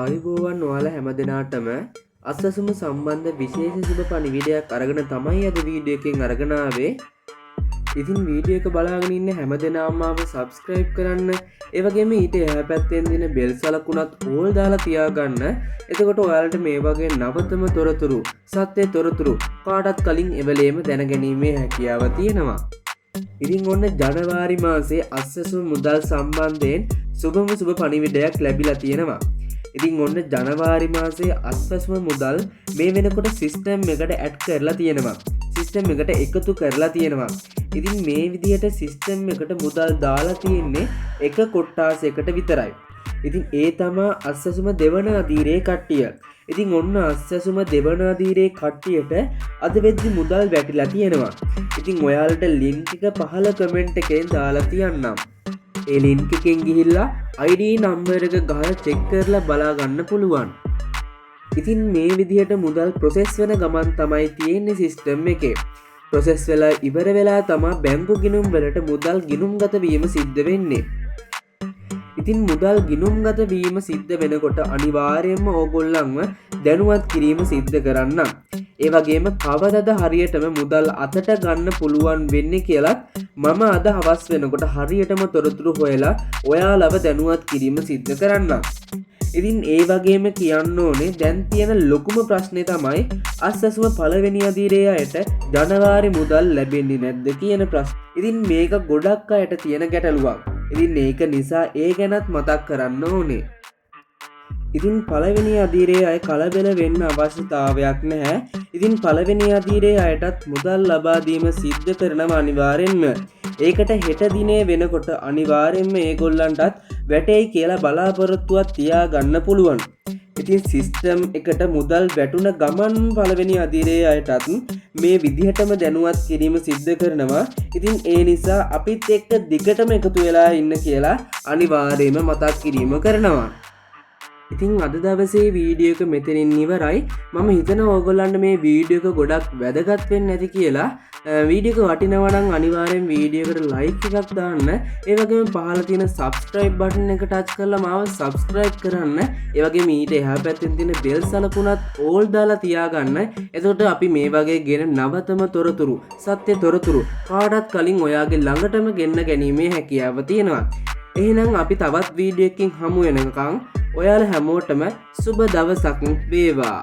ආයුබෝවන් ඔයාලා හැමදෙනාටම අස්සසුම සම්බන්ධ විශේෂ සුබ පණිවිඩයක් අරගෙන තමයි අද වීඩියෝ එකෙන් අරගෙන ආවේ. ඉතින් වීඩියෝ එක බලාගෙන ඉන්න හැමදෙනාම ආව සබ්ස්ක්‍රයිබ් කරන්න. ඒ වගේම ඊට එහා පැත්තෙන් දින බෙල් සලකුණත් ඕල් දාලා තියාගන්න. එතකොට ඔයාලට මේ වගේ නවතම තොරතුරු, සත්‍ය තොරතුරු කාටත් කලින් එවලේම දැනගැනීමේ හැකියාව තියෙනවා. ඉතින් ඔන්න ජනවාරි මාසේ අස්සසුම මුදල් සම්බන්ධයෙන් සුබම සුබ පණිවිඩයක් ලැබිලා තියෙනවා. ඉතින් ඔන්න ජනවාරි මාසේ අස්සසුම මුදල් මේ වෙනකොට සිස්ටම් එකට ඇඩ් කරලා තියෙනවා. සිස්ටම් එකට එකතු කරලා තියෙනවා. ඉතින් මේ විදිහට සිස්ටම් එකට මුදල් දාලා තියෙන්නේ එක කොට්ටාසයකට විතරයි. ඉතින් ඒ තමා අස්සසුම දෙවන අදීරේ කට්ටිය. ඉතින් ඔන්න අස්සසුම දෙවන අදීරේ කට්ටියට අද වෙද්දි මුදල් වැටිලා තියෙනවා. ඉතින් ඔයාලට ලින්ක් එක පහළ කමෙන්ට් එකෙන් දාලා තියන්නම්. ඒ ලින්ක් එකෙන් ගිහිල්ලා ID නම්බර් එක ගහලා චෙක් කරලා බලා ගන්න පුළුවන්. ඉතින් මේ විදිහට මුදල් ප්‍රොසෙස් වෙන ගමන් තමයි තියෙන්නේ සිස්ටම් එකේ. ප්‍රොසෙස් වෙලා ඉවර වෙලා තමයි බැංකු ගිණුම් වලට මුදල් ගිණුම්ගත වීම සිද්ධ වෙන්නේ. ඉතින් මුදල් ගිණුම්ගත වීම සිද්ධ වෙනකොට අනිවාර්යයෙන්ම ඕගොල්ලන්ව දැනුවත් කිරීම සිද්ධ කරන්න. ඒ වගේම කවදද හරියටම මුදල් අතට ගන්න පුළුවන් වෙන්නේ කියලත් මම අද හවස් වෙනකොට හරියටම තොරතුරු හොයලා ඔයාලව දැනුවත් කිරීම සිද්ධ කරන්න. ඉතින් ඒ වගේම කියන්න ඕනේ දැන් තියෙන ලොකුම ප්‍රශ්නේ තමයි අස්සසුම පළවෙනි අදියරේ අයට ජනවාරි මුදල් ලැබෙන්නේ නැද්ද කියන ප්‍රශ්න. ඉතින් මේක ගොඩක් අයට තියෙන ගැටලුවක්. ඉතින් ඒක නිසා ඒ ගැනත් මතක් කරන්න ඕනේ. ඉතින් පළවෙනි අදියරේ අය කලබල වෙන්න අවශ්‍යතාවයක් නැහැ. ඉතින් පළවෙනි අදියරේ අයටත් මුදල් ලබා දීම සිද්ධ කරනවා අනිවාර්යෙන්ම. ඒකට හෙට දිනේ වෙනකොට අනිවාර්යෙන්ම ඒගොල්ලන්ටත් වැටෙයි කියලා බලාපොරොත්තුවක් තියාගන්න පුළුවන්. ඉතින් සිස්ටම් එකට මුදල් වැටුණ ගමන් පළවෙනි අදියරේ අයටත් මේ විදිහටම දැනුවත් කිරීම සිද්ධ කරනවා. ඉතින් ඒ නිසා අපිත් එක්ක දිගටම එකතු වෙලා ඉන්න කියලා අනිවාර්යයෙන්ම මතක් කිරීම කරනවා. ඉතින් අද දවසේ වීඩියෝ එක මෙතනින් ඉවරයි. මම හිතනවා ඕගොල්ලන්ට මේ වීඩියෝ එක ගොඩක් වැදගත් වෙන්න ඇති කියලා. වීඩියෝ එක වටිනවා නම් අනිවාර්යෙන් වීඩියෝ එකට ලයික් එකක් දාන්න. ඒ වගේම පහළ තියෙන subscribe button එක touch කරලා මාව subscribe කරන්න. ඒ වගේම ඊට එහා පැත්තෙන් තියෙන bell සලකුණත් all දාලා තියාගන්න. එතකොට අපි මේ වගේ ගෙන නවතම තොරතුරු, සත්‍ය තොරතුරු කාටත් කලින් ඔයාගේ ළඟටම ගෙන්න ගැනීමේ හැකියාව තියෙනවා. එහෙනම් අපි තවත් වීඩියෝ එකකින් හමු වෙනකන් ඔයාලා හැමෝටම සුබ දවසක් වේවා.